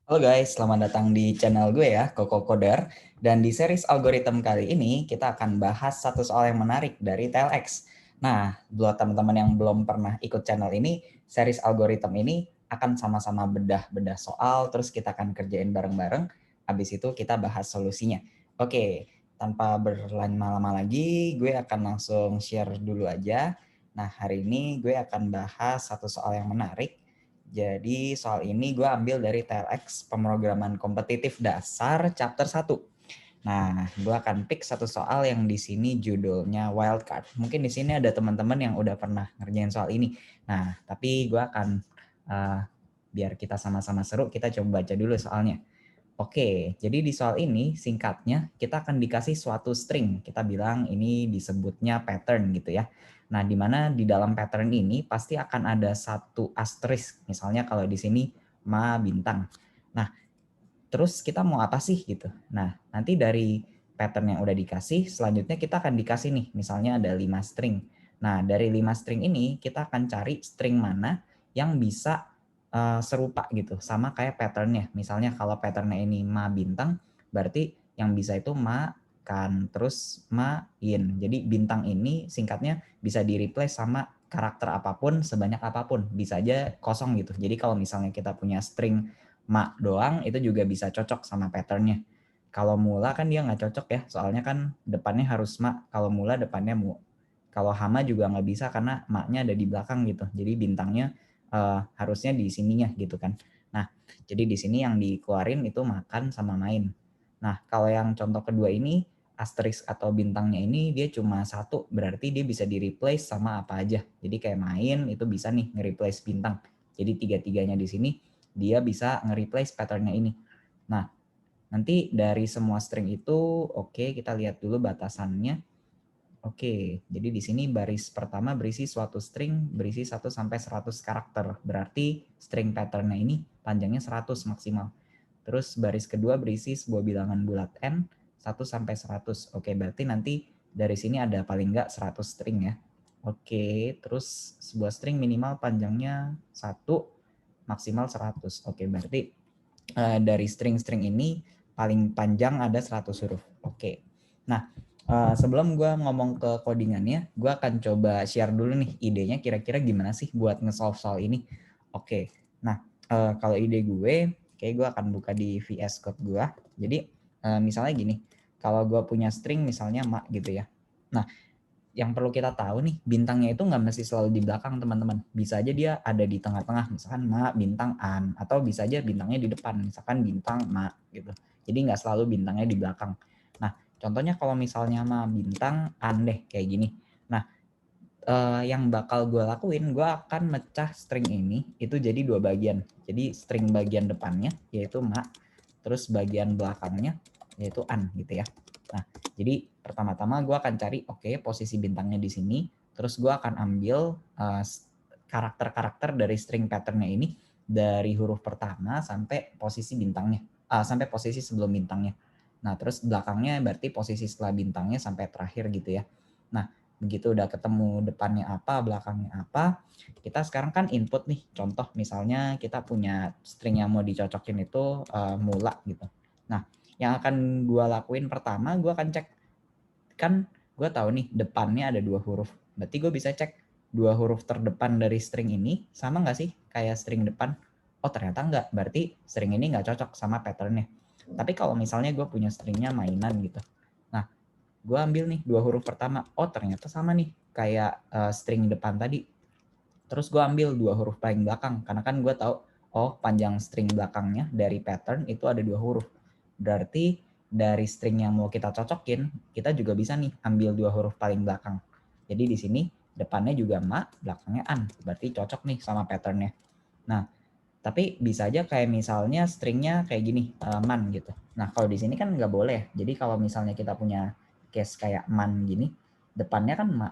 Halo guys, selamat datang di channel gue ya, Koko Koder. Dan di series algoritma kali ini, kita akan bahas satu soal yang menarik dari TLX. Nah, buat teman-teman yang belum pernah ikut channel ini, series algoritma ini akan sama-sama bedah-bedah soal, terus kita akan kerjain bareng-bareng. Habis itu kita bahas solusinya. Oke, tanpa berlama-lama lagi, gue akan langsung share dulu aja. Nah, hari ini gue akan bahas satu soal yang menarik. Jadi soal ini gue ambil dari TLX Pemrograman Kompetitif Dasar Chapter 1. Nah, gue akan pick satu soal yang di sini judulnya wildcard. Mungkin di sini ada teman-teman yang udah pernah ngerjain soal ini. Nah, tapi gue akan biar kita sama-sama seru, kita coba baca dulu soalnya. Oke, jadi di soal ini singkatnya kita akan dikasih suatu string. Kita bilang ini disebutnya pattern gitu ya. Nah, di mana di dalam pattern ini pasti akan ada satu asterisk. Misalnya kalau di sini ma bintang. Nah, terus kita mau apa sih gitu. Nah, nanti dari pattern yang udah dikasih, selanjutnya kita akan dikasih nih, misalnya ada 5 string. Nah, dari 5 string ini kita akan cari string mana yang bisa serupa gitu sama kayak patternnya. Misalnya kalau patternnya ini ma bintang, berarti yang bisa itu ma kan terus ma in. Jadi bintang ini singkatnya bisa di replace sama karakter apapun sebanyak apapun, bisa aja kosong gitu. Jadi kalau misalnya kita punya string ma doang itu juga bisa cocok sama patternnya. Kalau mula kan dia nggak cocok ya, soalnya kan depannya harus ma, kalau mula depannya mu. Kalau hama juga nggak bisa karena maknya ada di belakang gitu. Jadi bintangnya harusnya di sininya gitu kan. Nah, jadi di sini yang dikeluarin itu makan sama main. Nah, kalau yang contoh kedua ini asterisk atau bintangnya ini dia cuma satu, berarti dia bisa di replace sama apa aja. Jadi kayak main itu bisa nih nge-replace bintang. Jadi tiga-tiganya di sini dia bisa nge-replace patternnya ini. Nah, nanti dari semua string itu oke, kita lihat dulu batasannya. Oke, jadi di sini baris pertama berisi suatu string berisi 1 sampai 100 karakter. Berarti string patternnya ini panjangnya 100 maksimal. Terus baris kedua berisi sebuah bilangan bulat n 1 sampai 100. Oke, berarti nanti dari sini ada paling enggak 100 string ya. Oke, terus sebuah string minimal panjangnya 1 maksimal 100. Oke, berarti dari string-string ini paling panjang ada 100 huruf. Oke. Nah, sebelum gue ngomong ke codingannya, gue akan coba share dulu nih idenya kira-kira gimana sih buat nge-solve soal ini. Oke, nah kalau ide gue, kayak gue akan buka di VS Code gue. Jadi misalnya gini, kalau gue punya string misalnya mak gitu ya. Nah, yang perlu kita tahu nih, bintangnya itu nggak mesti selalu di belakang teman-teman. Bisa aja dia ada di tengah-tengah, misalkan ma, bintang, an. Atau bisa aja bintangnya di depan, misalkan bintang, ma gitu. Jadi nggak selalu bintangnya di belakang. Nah, contohnya kalau misalnya ma, bintang, an deh, kayak gini. Nah, yang bakal gue lakuin, gue akan mecah string ini, itu jadi 2 bagian. Jadi string bagian depannya, yaitu ma, terus bagian belakangnya, yaitu an gitu ya. Nah, jadi pertama-tama gue akan cari posisi bintangnya di sini, terus gue akan ambil karakter-karakter dari string patternnya ini dari huruf pertama sampai posisi bintangnya, sampai posisi sebelum bintangnya. Nah, terus belakangnya berarti posisi setelah bintangnya sampai terakhir gitu ya. Nah, begitu udah ketemu depannya apa, belakangnya apa, kita sekarang kan input nih. Contoh misalnya kita punya string yang mau dicocokin itu mula gitu. Nah, yang akan gue lakuin pertama, gue akan cek, kan gue tahu nih depannya ada 2 huruf. Berarti gue bisa cek 2 huruf terdepan dari string ini sama nggak sih kayak string depan. Oh ternyata nggak, berarti string ini nggak cocok sama patternnya. Tapi kalau misalnya gue punya stringnya mainan gitu. Nah, gue ambil nih 2 huruf pertama. Oh ternyata sama nih kayak string depan tadi. Terus gue ambil 2 huruf paling belakang. Karena kan gue tahu, oh panjang string belakangnya dari pattern itu ada 2 huruf. Berarti dari string yang mau kita cocokin, kita juga bisa nih ambil 2 huruf paling belakang. Jadi di sini depannya juga ma, belakangnya an. Berarti cocok nih sama patternnya. Nah, tapi bisa aja kayak misalnya stringnya kayak gini, man gitu. Nah, kalau di sini kan nggak boleh. Jadi kalau misalnya kita punya case kayak man gini, depannya kan ma,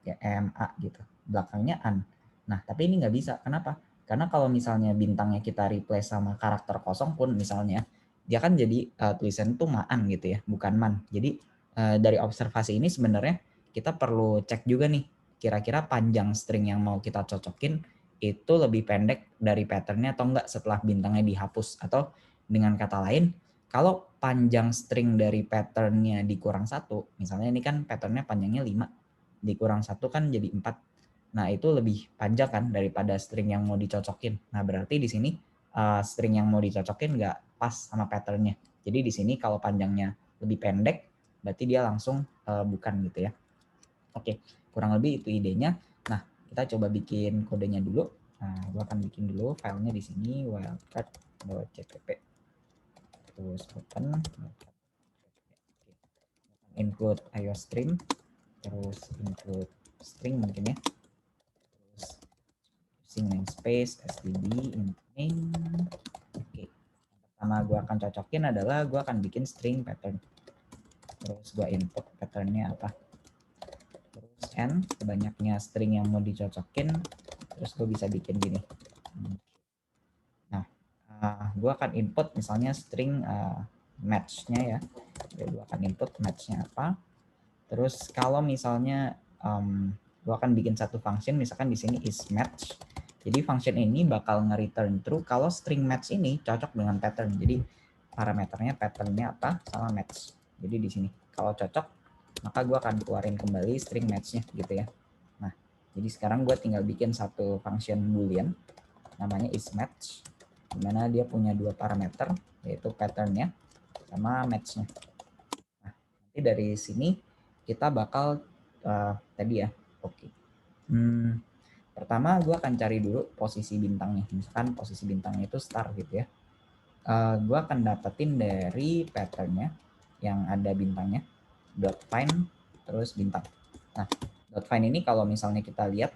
ya ma gitu. Belakangnya an. Nah, tapi ini nggak bisa. Kenapa? Karena kalau misalnya bintangnya kita replace sama karakter kosong pun misalnya, dia kan jadi tulisan itu maan gitu ya, bukan man. Jadi dari observasi ini sebenarnya kita perlu cek juga nih, kira-kira panjang string yang mau kita cocokin itu lebih pendek dari patternnya atau enggak setelah bintangnya dihapus. Atau Dengan kata lain, kalau panjang string dari patternnya dikurang 1, misalnya ini kan patternnya panjangnya 5, dikurang 1 kan jadi 4. Nah, itu lebih panjang kan daripada string yang mau dicocokin. Nah, berarti di sini string yang mau dicocokin nggak pas sama patternnya. Jadi di sini kalau panjangnya lebih pendek, berarti dia langsung bukan gitu ya. Oke, kurang lebih itu idenya. Nah, kita coba bikin kodenya dulu. Nah, gua akan bikin dulu filenya di sini wildcard.cpp. Terus open, include iostream, terus include string mungkin ya. Terus using namespace std main. Oke. Pertama gue akan cocokin adalah gue akan bikin string pattern. Terus gue input patternnya apa. Terus n, banyaknya string yang mau dicocokin. Terus gue bisa bikin gini. Nah, gue akan input misalnya string match-nya ya. Gue akan input match-nya apa. Terus kalau misalnya gue akan bikin satu function, misalkan di sini is match. Jadi function ini bakal nge-return true kalau string match ini cocok dengan pattern. Jadi parameternya patternnya apa sama match. Jadi di sini kalau cocok maka gue akan keluarin kembali string match-nya gitu ya. Nah, jadi sekarang gue tinggal bikin satu function boolean namanya is match, dimana dia punya dua parameter yaitu patternnya sama match-nya. Nah, nanti dari sini kita bakal tadi ya, oke. Pertama gue akan cari dulu posisi bintangnya, misalkan posisi bintangnya itu star gitu ya. Gue akan dapetin dari patternnya yang ada bintangnya dot find terus bintang. Nah, dot find ini kalau misalnya kita lihat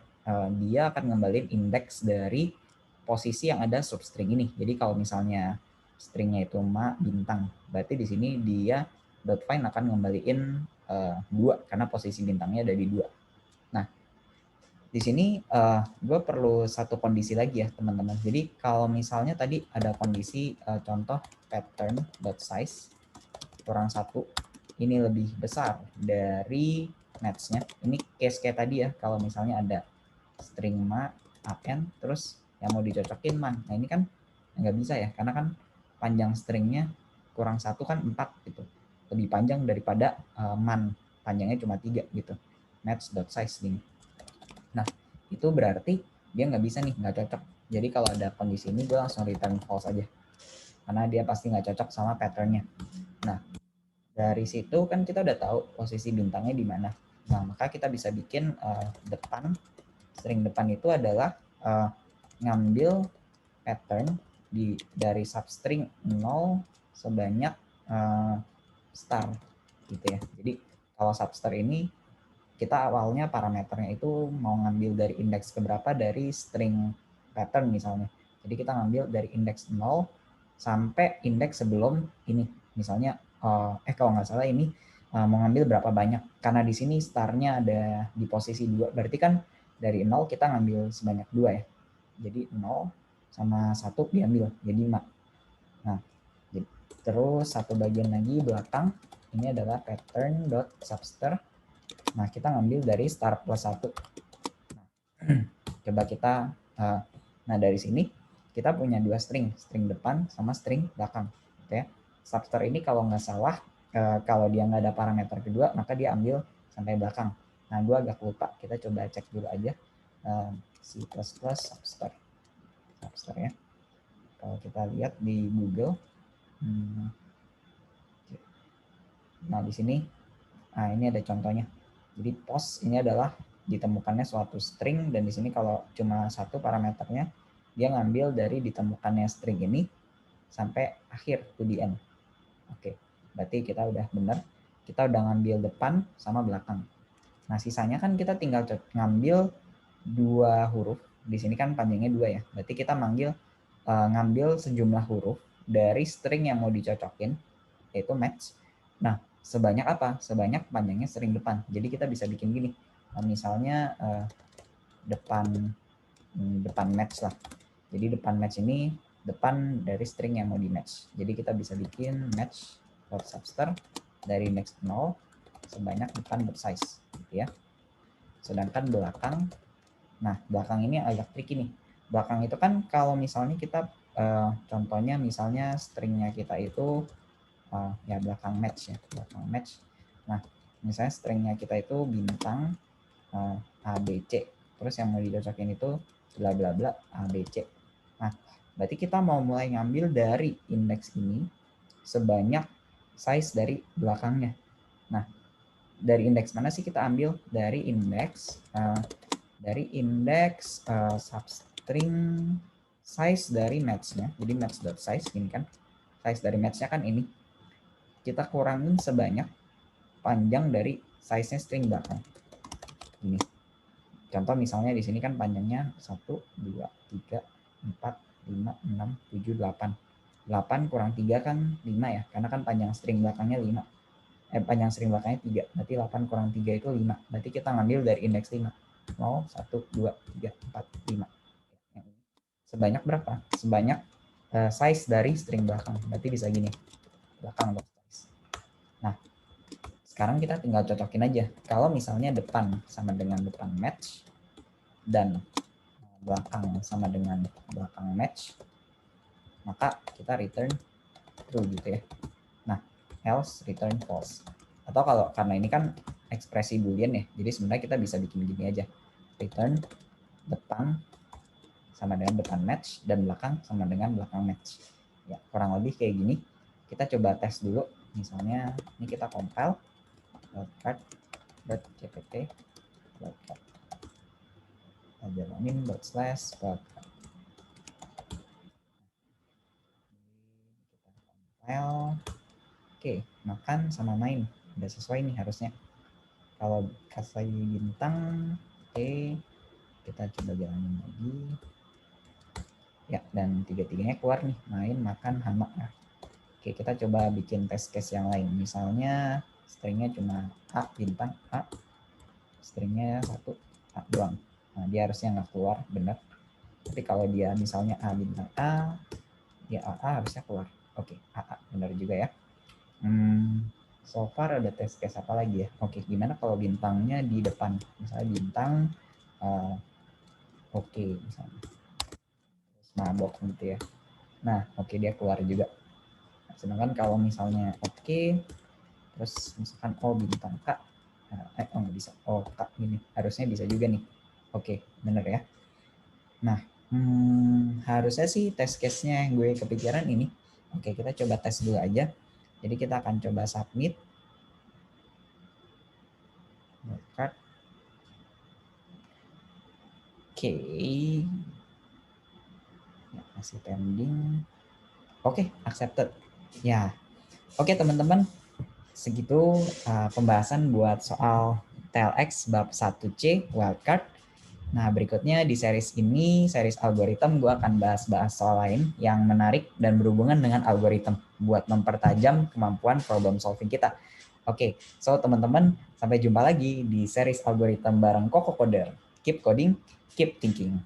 dia akan ngembaliin indeks dari posisi yang ada substring ini. Jadi kalau misalnya stringnya itu bintang, berarti di sini dia dot find akan ngembaliin 2 karena posisi bintangnya ada di 2. Nah, di sini gue perlu satu kondisi lagi ya teman-teman. Jadi kalau misalnya tadi ada kondisi contoh pattern.size kurang 1, ini lebih besar dari match-nya. Ini case kayak tadi ya, kalau misalnya ada string an terus yang mau dicocokin man. Nah ini kan nggak bisa ya, karena kan panjang stringnya kurang 1 kan 4 gitu. Lebih panjang daripada man, panjangnya cuma 3 gitu. Match.size gini. Nah, itu berarti dia nggak bisa nih, nggak cocok. Jadi kalau ada kondisi ini gue langsung return false aja. Karena dia pasti nggak cocok sama patternnya. Nah, dari situ kan kita udah tahu posisi bintangnya di mana. Nah, maka kita bisa bikin depan, string depan itu adalah ngambil pattern dari substring 0 sebanyak star gitu ya. Jadi kalau substar ini kita awalnya parameternya itu mau ngambil dari indeks keberapa dari string pattern misalnya. Jadi kita ngambil dari indeks 0 sampai indeks sebelum ini. Misalnya kalau nggak salah ini mau ngambil berapa banyak. Karena di sini startnya ada di posisi 2. Berarti kan dari 0 kita ngambil sebanyak 2 ya. Jadi 0 sama 1 diambil jadi 5. Nah, terus satu bagian lagi belakang ini adalah pattern.subster. Nah, kita ngambil dari star plus 1. Nah, coba kita, nah dari sini kita punya dua string depan sama string belakang. Gitu ya. Substar ini kalau nggak salah, kalau dia nggak ada parameter kedua, maka dia ambil sampai belakang. Nah, gue agak lupa, kita coba cek dulu aja. C++ substar. Substar ya. Kalau kita lihat di Google, nah di sini, nah ini ada contohnya. Jadi post ini adalah ditemukannya suatu string dan di sini kalau cuma satu parameternya dia ngambil dari ditemukannya string ini sampai akhir to the end. Oke, berarti kita udah benar. Kita udah ngambil depan sama belakang. Nah, sisanya kan kita tinggal ngambil dua huruf. Di sini kan panjangnya 2 ya. Berarti kita ngambil sejumlah huruf dari string yang mau dicocokin yaitu match. Nah, sebanyak apa? Sebanyak panjangnya string depan. Jadi kita bisa bikin gini. Misalnya depan match lah. Jadi depan match ini depan dari string yang mau di match. Jadi kita bisa bikin match.subster dari next 0 sebanyak depan size gitu ya. Sedangkan belakang, nah belakang ini agak tricky nih. Belakang itu kan kalau misalnya kita contohnya misalnya stringnya kita itu ya belakang match ya, belakang match. Nah, misalnya stringnya kita itu bintang A, B, C. Terus yang mau dicocokin itu bla bla bla A, B, C. Nah, berarti kita mau mulai ngambil dari indeks ini sebanyak size dari belakangnya. Nah, dari indeks mana sih kita ambil? Dari indeks substring size dari match-nya. Jadi match.size gini kan. Size dari match-nya kan ini. Kita kurangin sebanyak panjang dari size-nya string belakang. Ini. Contoh misalnya di sini kan panjangnya 1, 2, 3, 4, 5, 6, 7, 8. 8 kurang 3 kan 5 ya. Karena kan panjang string belakangnya 5. Panjang string belakangnya 3. Berarti 8 kurang 3 itu 5. Berarti kita ngambil dari indeks 5. 0, 1, 2, 3, 4, 5. Sebanyak berapa? Sebanyak size dari string belakang. Berarti bisa gini. Belakang dot size. Nah, sekarang kita tinggal cocokin aja. Kalau misalnya depan sama dengan depan match dan belakang sama dengan belakang match, maka kita return true gitu ya. Nah, else return false. Atau kalau karena ini kan ekspresi boolean ya, jadi sebenarnya kita bisa bikin gini aja. Return depan sama dengan depan match dan belakang sama dengan belakang match. Ya, kurang lebih kayak gini. Kita coba tes dulu. Misalnya ini kita compile wildcard.cpp wildcard jalanin /wildcard. Oke, makan sama main udah sesuai nih harusnya. Kalau kasih bintang, oke, kita coba jalanin lagi. Ya, dan tiga-tiganya keluar nih, main, makan, hama. Nah, oke, kita coba bikin test case yang lain. Misalnya stringnya cuma A, bintang A, stringnya 1, A doang. Nah, dia harusnya nggak keluar, benar. Tapi kalau dia misalnya A bintang A, dia AA harusnya keluar. Oke, AA, benar juga ya. So far ada test case apa lagi ya? Oke, gimana kalau bintangnya di depan? Misalnya bintang oke, misalnya. Terus mabok gitu ya. Nah, oke, dia keluar juga. Sedangkan kalau misalnya oke, terus misalkan O bintang K, nggak bisa. Oh, K ini harusnya bisa juga nih. Oke, bener ya. Nah, harusnya sih test case-nya yang gue kepikiran ini. Oke, kita coba tes dulu aja. Jadi kita akan coba submit. Oke. Masih pending. Oke, accepted. Ya. Oke, teman-teman. Segitu pembahasan buat soal TLX bab 1C wildcard. Nah, berikutnya di series ini, series algoritma, gue akan bahas-bahas soal lain yang menarik dan berhubungan dengan algoritma buat mempertajam kemampuan problem solving kita. Oke, so teman-teman, sampai jumpa lagi di series algoritma bareng Koko Coder. Keep coding, keep thinking.